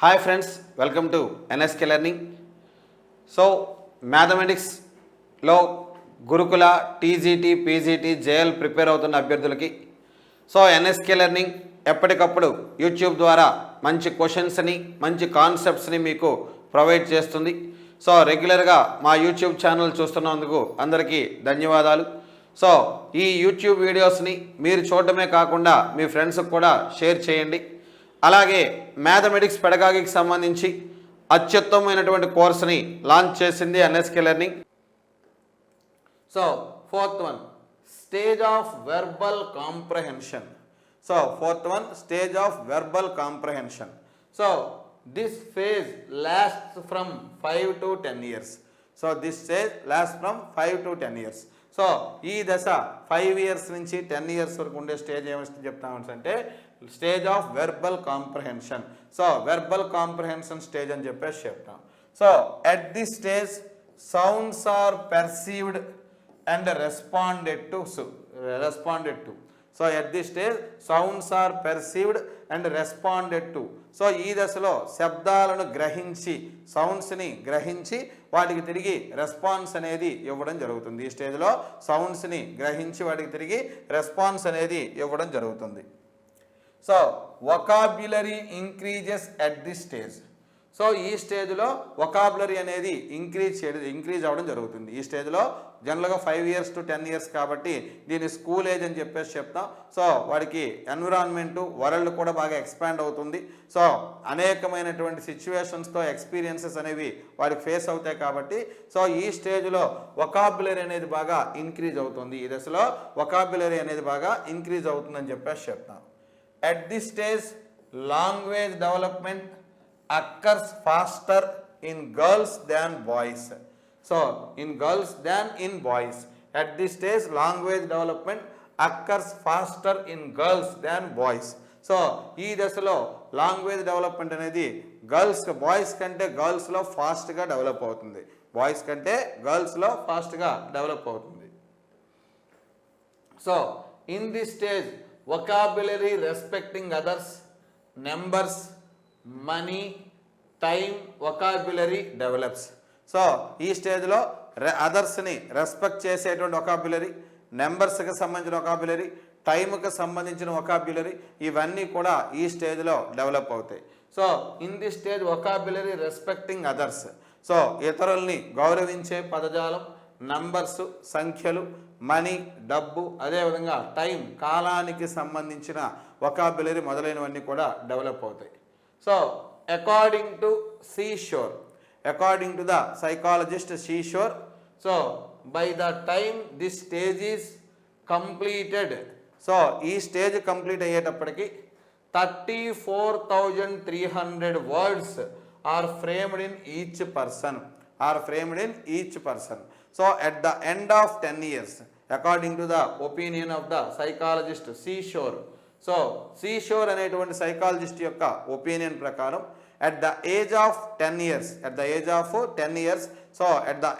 Hi friends, welcome to NSK learning. So మ్యాథమెటిక్స్లో Gurukula, TGT, PGT, JL prepare అవుతున్న అభ్యర్థులకి NSK learning ఎప్పటికప్పుడు YouTube ద్వారా మంచి క్వశ్చన్స్ని, మంచి కాన్సెప్ట్స్ని మీకు ప్రొవైడ్ చేస్తుంది. రెగ్యులర్గా మా యూట్యూబ్ ఛానల్ చూస్తున్నందుకు అందరికీ ధన్యవాదాలు. ఈ యూట్యూబ్ వీడియోస్ని మీరు చూడటమే కాకుండా మీ ఫ్రెండ్స్కి కూడా షేర్ చేయండి. అలాగే మ్యాథమెటిక్స్ పెడగాగికి సంబంధించి అత్యుత్తమైనటువంటి కోర్సుని లాంచ్ చేసింది NSK learning. Fourth one, stage of verbal comprehension. Fourth one, stage of verbal comprehension. This phase lasts from 5 to 10 years. This stage last from 5 to 10 years. ఈ దశ 5 years నుంచి 10 years వరకు ఉండే stage ఏమని చెప్తామంటే stage of verbal comprehension. Verbal comprehension stage అని చెప్పేసి చెప్తాం. At this stage sounds are perceived and responded to. At this stage sounds are perceived and responded to. ఈ దశలో శబ్దాలను గ్రహించి, సౌండ్స్ని గ్రహించి వాటికి తిరిగి రెస్పాన్స్ అనేది ఇవ్వడం జరుగుతుంది. ఈ స్టేజ్లో సౌండ్స్ని గ్రహించి వాటికి తిరిగి రెస్పాన్స్ అనేది ఇవ్వడం జరుగుతుంది. Vocabulary increases at this stage. ఈ స్టేజ్లో వొకాబులరీ అనేది ఇంక్రీజ్ అవ్వడం జరుగుతుంది. ఈ స్టేజ్లో జనరల్గా 5 years to 10 years కాబట్టి దీన్ని స్కూల్ ఏజ్ అని చెప్పేసి చెప్తాం. వాడికి ఎన్విరాన్మెంటు, వరల్డ్ కూడా బాగా ఎక్స్పాండ్ అవుతుంది. అనేకమైనటువంటి సిచ్యువేషన్స్తో ఎక్స్పీరియన్సెస్ అనేవి వాడికి ఫేస్ అవుతాయి కాబట్టి ఈ స్టేజ్లో వొకాబులరీ అనేది బాగా ఇంక్రీజ్ అవుతుంది. ఈ దశలో వొకాబులరీ అనేది బాగా ఇంక్రీజ్ అవుతుందని చెప్పేసి చెప్తాం. At this stage, language development occurs faster in girls than boys. In girls than in boys. At this stage, language development occurs faster in girls than boys. ఈ దశలో లాంగ్వేజ్ డెవలప్మెంట్ అనేది boys కంటే గర్ల్స్లో ఫాస్ట్గా develop అవుతుంది. Boys కంటే గర్ల్స్లో ఫాస్ట్గా develop అవుతుంది. In this stage vocabulary respecting others, numbers, money, time, vocabulary develops. ఈ స్టేజ్లో అదర్స్ని రెస్పెక్ట్ చేసేటువంటి వొకాబులరీ, నెంబర్స్కి సంబంధించిన వొకాబులరీ, టైంకి సంబంధించిన వొకాబులరీ ఇవన్నీ కూడా ఈ స్టేజ్లో డెవలప్ అవుతాయి. In the stage vocabulary respecting others. ఇతరుల్ని గౌరవించే పదజాలం, నంబర్స్ సంఖ్యలు, మనీ డబ్బు, అదేవిధంగా టైం కాలానికి సంబంధించిన వొకాబులరీ మొదలైనవన్నీ కూడా డెవలప్ అవుతాయి. According to seashore, according to the psychologist seashore, by the time this stage is completed. ఈ స్టేజ్ కంప్లీట్ అయ్యేటప్పటికి 34,300 words are framed in each person. At the end of 10 years, according to the opinion of the psychologist Seashore, Seashore అనేటువంటి psychologist యొక్క opinion ప్రకారం at the age of 10 years, at the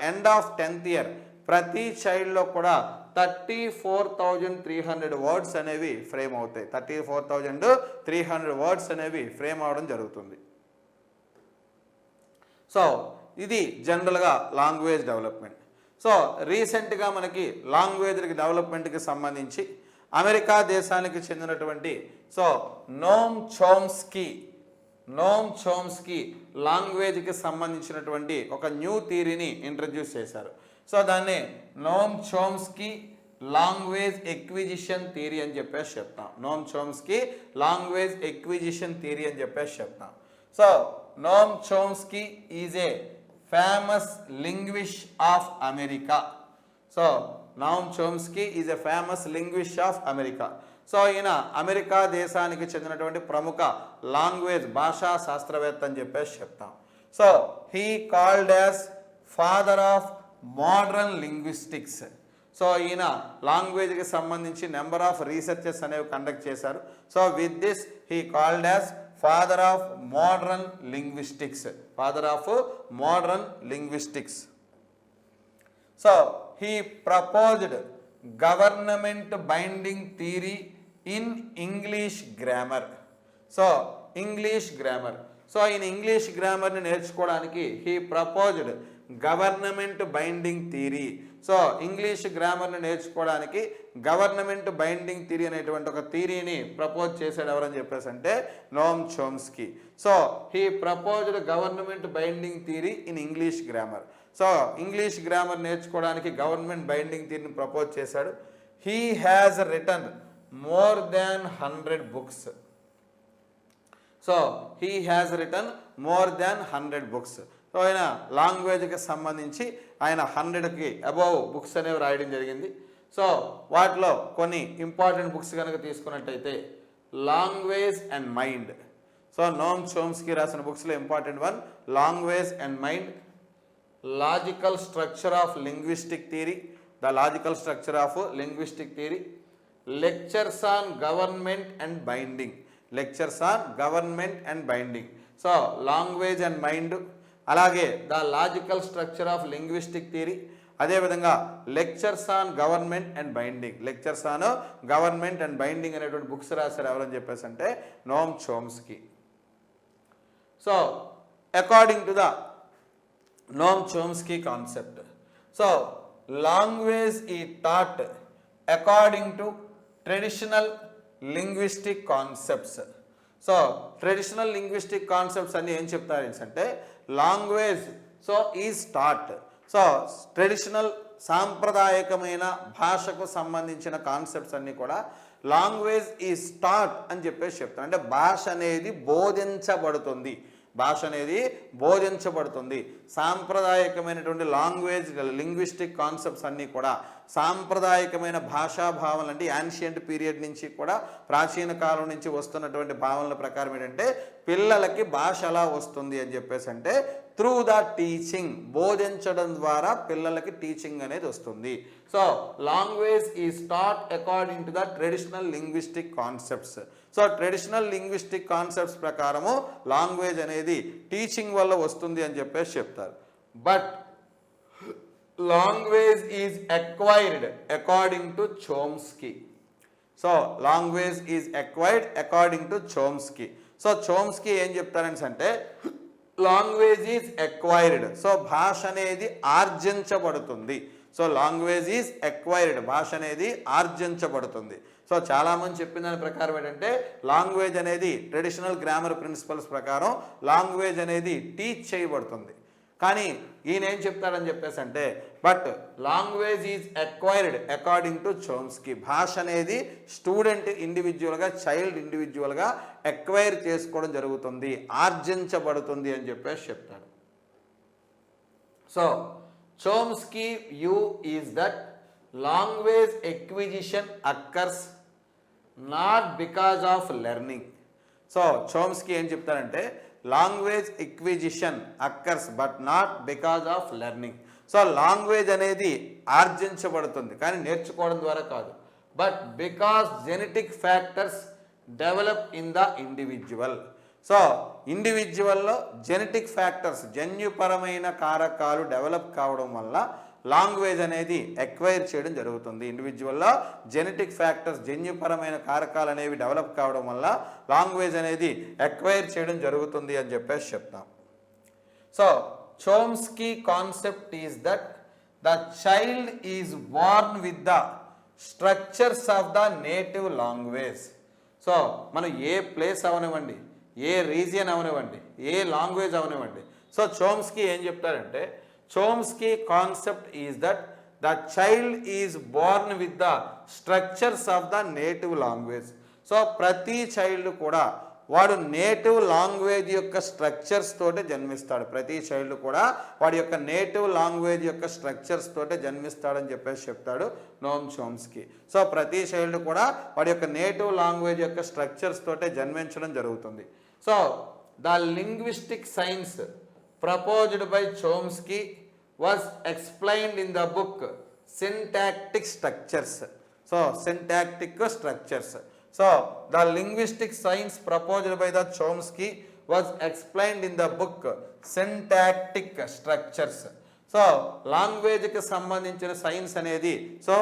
end of 10th year ప్రతి చైల్డ్లో కూడా 34,300 words అనేవి frame అవుతాయి. 34,300 words అనేవి frame అవడం జరుగుతుంది. ఇది జనరల్గా లాంగ్వేజ్ డెవలప్మెంట్. రీసెంట్గా మనకి లాంగ్వేజ్ డెవలప్మెంట్కి సంబంధించి అమెరికా దేశానికి చెందినటువంటి నోమ్ చోమ్స్కీ లాంగ్వేజ్కి సంబంధించినటువంటి ఒక న్యూ థియరీని ఇంట్రడ్యూస్ చేశారు. దాన్ని Noam Chomsky language acquisition theory అని చెప్పేసి చెప్తాం. Noam Chomsky language acquisition theory అని చెప్పేసి చెప్తాం. Noam Chomsky is a famous linguist of America. Noam Chomsky is a famous linguist of America. ఈయన అమెరికా దేశానికి చెందినటువంటి ప్రముఖ లాంగ్వేజ్ భాషా శాస్త్రవేత్త అని చెప్పేసి చెప్తాం. He called as father of modern linguistics. ఈయన లాంగ్వేజ్కి సంబంధించి నెంబర్ ఆఫ్ రీసెర్చెస్ అనేవి కండక్ట్ చేశారు. With this he called as father of modern linguistics. He proposed government binding theory in English grammar. English grammar. So ఈయన English గ్రామర్ని నేర్చుకోవడానికి he proposed government binding theory. So English గ్రామర్ని నేర్చుకోవడానికి government binding theory అనేటువంటి ఒక థియరీని propose చేశాడు ఎవరని చెప్పేసి అంటే Noam Chomsky. So he proposed government binding theory in English grammar. So English grammar నేర్చుకోవడానికి గవర్నమెంట్ బైండింగ్ థియరీని ప్రపోజ్ చేశాడు. He has written more than 100 books. So he has written more than 100 books. So ఆయన లాంగ్వేజ్కి సంబంధించి ఆయన 100కి above books అనేవి రాయడం జరిగింది. సో వాటిలో కొన్ని ఇంపార్టెంట్ బుక్స్ కనుక తీసుకున్నట్టయితే language and mind. So Noam Chomsky రాసిన బుక్స్లో important one language and mind, logical structure of linguistic theory, the logical structure of linguistic theory, lectures on government and binding, lectures on government and binding. So language and mind, అలాగే the logical structure of linguistic theory, అదేవిధంగా lectures on government and binding, lectures on government and binding అనేటువంటి books రాశారు ఎవరని చెప్పేసి అంటే Noam Chomsky. So according to the Noam Chomsky concept, so language is taught according to traditional linguistic concepts. So traditional linguistic concepts అన్ని ఏం చెప్తారు అంటే language so is taught. So traditional సాంప్రదాయకమైన భాషకు సంబంధించిన కాన్సెప్ట్స్ అన్నీ కూడా లాంగ్వేజ్ ఈజ్ టాట్ అని చెప్పేసి చెప్తారు. అంటే భాష అనేది బోధించబడుతుంది, భాష అనేది బోధించబడుతుంది. సాంప్రదాయకమైనటువంటి లాంగ్వేజ్ లింగ్విస్టిక్ కాన్సెప్ట్స్ అన్నీ కూడా సాంప్రదాయకమైన భాషా భావనలు అంటే యాన్షియంట్ పీరియడ్ నుంచి కూడా ప్రాచీన కాలం నుంచి వస్తున్నటువంటి భావనల ప్రకారం ఏంటంటే పిల్లలకి భాష ఎలా వస్తుంది అని చెప్పేసి అంటే త్రూ ద టీచింగ్, బోధించడం ద్వారా పిల్లలకి టీచింగ్ అనేది వస్తుంది. So language is taught according to the traditional linguistic concepts. So traditional linguistic concepts ప్రకారము లాంగ్వేజ్ అనేది టీచింగ్ వల్ల వస్తుంది అని చెప్పేసి చెప్తారు. But language is acquired according to Chomsky. So language is acquired according to Chomsky. So Chomsky ఏం చెప్తారంటే language is acquired, so భాష అనేది ఆర్జించబడుతుంది. సో లాంగ్వేజ్ ఈజ్ అక్వైర్డ్, భాష అనేది ఆర్జించబడుతుంది. సో చాలామంది చెప్పిన దాని ప్రకారం ఏంటంటే లాంగ్వేజ్ అనేది ట్రెడిషనల్ గ్రామర్ ప్రిన్సిపల్స్ ప్రకారం లాంగ్వేజ్ అనేది టీచ్ చేయబడుతుంది. కానీ ఈయన ఏం చెప్తారని చెప్పేసి అంటే but language is acquired according to Chomsky. భాష అనేది స్టూడెంట్ ఇండివిజువల్గా, చైల్డ్ ఇండివిజువల్గా అక్వైర్ చేసుకోవడం జరుగుతుంది, ఆర్జించబడుతుంది అని చెప్పేసి చెప్తాడు. So Chomsky view is that language acquisition occurs not because of learning. So Chomsky ఏం చెప్తారంటే language acquisition occurs but not because of learning. So language అనేది ఆర్జించబడుతుంది కానీ నేర్చుకోవడం ద్వారా కాదు, but because genetic factors develop in the individual. So ఇండివిజువల్లో genetic factors, జన్యుపరమైన కారకాలు డెవలప్ కావడం వల్ల లాంగ్వేజ్ అనేది ఎక్వైర్ చేయడం జరుగుతుంది. ఇండివిజువల్లో జెనెటిక్ ఫ్యాక్టర్స్, జన్యుపరమైన కారకాలు అనేవి డెవలప్ కావడం వల్ల లాంగ్వేజ్ అనేది ఎక్వైర్ చేయడం జరుగుతుంది అని చెప్పేసి చెప్తాం. So Chomsky concept is that the child is born with the structures of the native language. So మనం ఏ ప్లేస్ అవనివ్వండి, ఏ రీజియన్ అవనివ్వండి, ఏ లాంగ్వేజ్ అవనివ్వండి, సో చోమ్స్కీ ఏం చెప్తారంటే Chomsky concept is that the child is born with the structures of the native language. So ప్రతి child కూడా వాడు native language యొక్క స్ట్రక్చర్స్ తోటే జన్మిస్తాడు. ప్రతి చైల్డ్ కూడా వాడి యొక్క నేటివ్ లాంగ్వేజ్ యొక్క స్ట్రక్చర్స్ తోటే జన్మిస్తాడని చెప్పేసి చెప్తాడు నోమ్ చోమ్స్కీ. సో ప్రతి చైల్డ్ కూడా వాడి యొక్క నేటివ్ లాంగ్వేజ్ యొక్క స్ట్రక్చర్స్ తోటే జన్మించడం జరుగుతుంది. So the linguistic science proposed by Chomsky was explained in the book Syntactic Structures. So syntactic structures. So the linguistic science proposed by the Chomsky was explained in the book Syntactic Structures. So language కి సంబంధించిన science అనేది so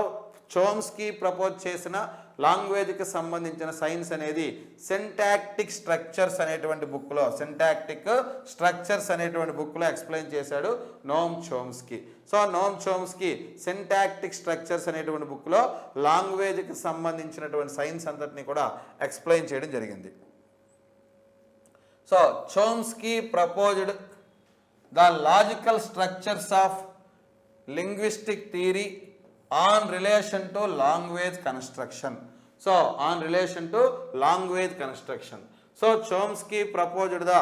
Chomsky propose చేసిన లాంగ్వేజ్కి సంబంధించిన science అనేది syntactic structures అనేటువంటి బుక్లో explain చేశాడు Noam Chomsky. So Noam Chomsky syntactic structures అనేటువంటి బుక్లో లాంగ్వేజ్కి సంబంధించినటువంటి సైన్స్ అంతటిని కూడా ఎక్స్ప్లెయిన్ చేయడం జరిగింది. So Chomsky proposed the logical structures of linguistic theory on relation to language construction. So so Chomsky proposed the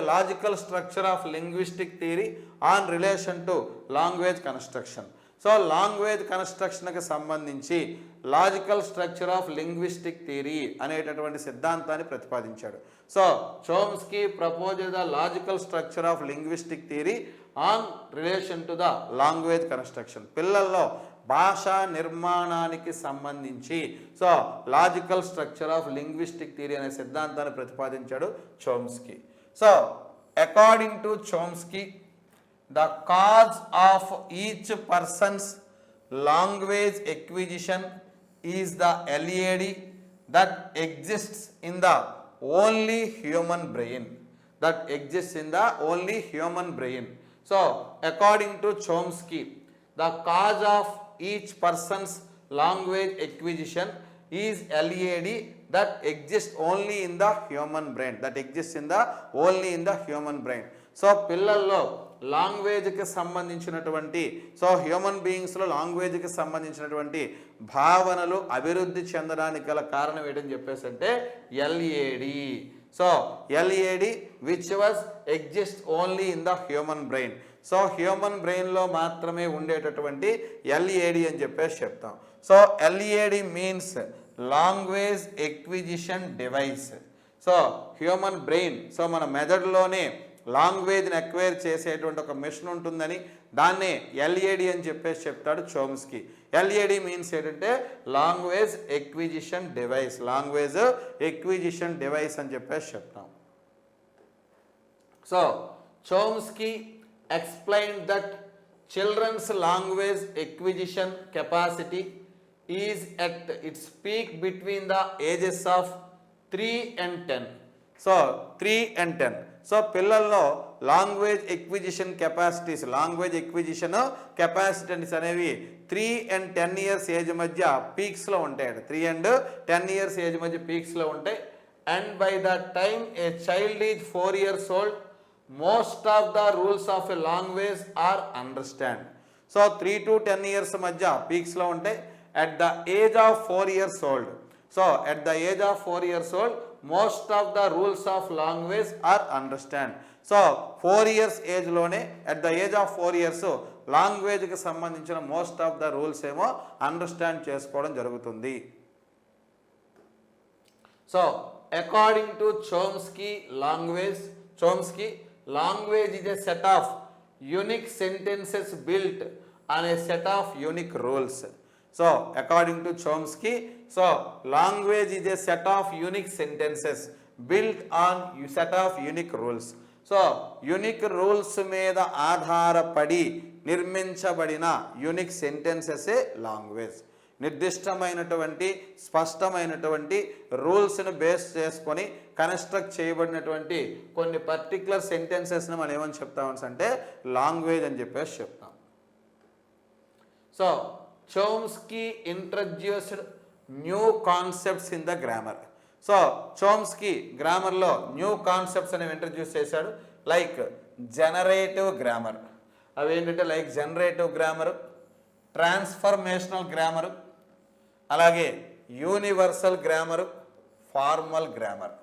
logical structure of linguistic theory on relation to language construction. So language కన్స్ట్రక్షన్కి సంబంధించి logical structure of linguistic theory అనేటటువంటి సిద్ధాంతాన్ని ప్రతిపాదించాడు. So Chomsky proposed the logical structure of linguistic theory on relation to the language construction. పిల్లల్లో భాషా నిర్మాణానికి సంబంధించి so logical structure of linguistic theory అనే సిద్ధాంతాన్ని ప్రతిపాదించాడు Chomsky. So according to Chomsky, the cause of each person's language acquisition is the LAD that exists in the only human brain. So according to Chomsky, the cause of each person's language acquisition is LAD that exists only in the human brain. So పిల్లల్లో లాంగ్వేజ్కి సంబంధించినటువంటి human బీయింగ్స్లో లాంగ్వేజ్కి సంబంధించినటువంటి భావనలు అభివృద్ధి చెందడానికి గల కారణం ఏంటని చెప్పేసి అంటే LAD. So LAD which was exist only in the human brain. So human బ్రెయిన్లో మాత్రమే ఉండేటటువంటి ఎల్ఏడి అని చెప్పేసి చెప్తాం. So LAD means language acquisition device. So human brain, so మన మెదడులోనే లాంగ్వేజ్ని ఎక్వైర్ చేసేటువంటి ఒక మెషిన్ ఉంటుందని దాన్నే ఎల్ఏడి అని చెప్పేసి చెప్తాడు చోమ్స్కీ. ఎల్ఏడి మీన్స్ ఏంటంటే లాంగ్వేజ్ ఎక్విజిషన్ డివైస్ అని చెప్పేసి చెప్తాం. So Chomsky explained that children's language acquisition capacity is at its peak between the ages of 3 and 10. So 3 and 10. So పిల్లల్లో లాంగ్వేజ్ ఎక్విజిషన్ కెపాసిటీస్ అనేవి 3 and 10 years ఏజ్ మధ్య పీక్స్లో ఉంటాయి. 3 and 10 years age మధ్య పీక్స్లో ఉంటాయి. And by the time a child is 4 years old, most of the rules of a language are understand. So 3 to 10 years మధ్య పీక్స్లో ఉంటాయి. at the age of 4 years old, most of the rules of language are understand. So 4 years ఏజ్లోనే at the age of 4 years లాంగ్వేజ్కి సంబంధించిన most of the rules ఏమో understand చేసుకోవడం జరుగుతుంది. So according to Chomsky, language is a set of unique sentences built on a set of unique rules. So according to Chomsky, so language is a set of unique sentences built on a set of unique rules. So unique rules మీద ఆధారపడి నిర్మించబడిన unique sentences language. నిర్దిష్టమైనటువంటి స్పష్టమైనటువంటి రూల్స్ని base చేసుకొని construct చేయబడినటువంటి కొన్ని particular సెంటెన్సెస్ని మనం ఏమని చెప్తామని అంటే లాంగ్వేజ్ అని చెప్పేసి చెప్తాం. So Chomsky introduced new concepts in the grammar. So Chomsky గ్రామర్లో న్యూ కాన్సెప్ట్స్ అనేవి ఇంట్రడ్యూస్ చేశాడు. లైక్ జనరేటివ్ గ్రామర్, అవి ఏంటంటే like generative grammar, transformational grammar, అలాగే universal grammar, formal grammar.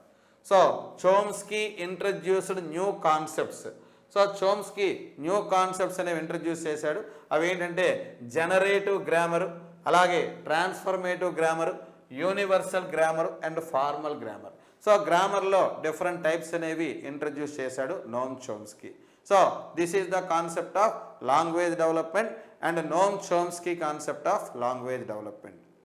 So Chomsky introduced new concepts. So Chomsky new concepts అనేవి introduce చేశాడు. అవి ఏంటంటే జనరేటివ్ గ్రామరు, అలాగే transformative grammar, universal grammar and formal grammar. So గ్రామర్లో different types అనేవి introduce చేశాడు Noam Chomsky. So this is the concept of language development and నోమ్ Chomsky concept of language development.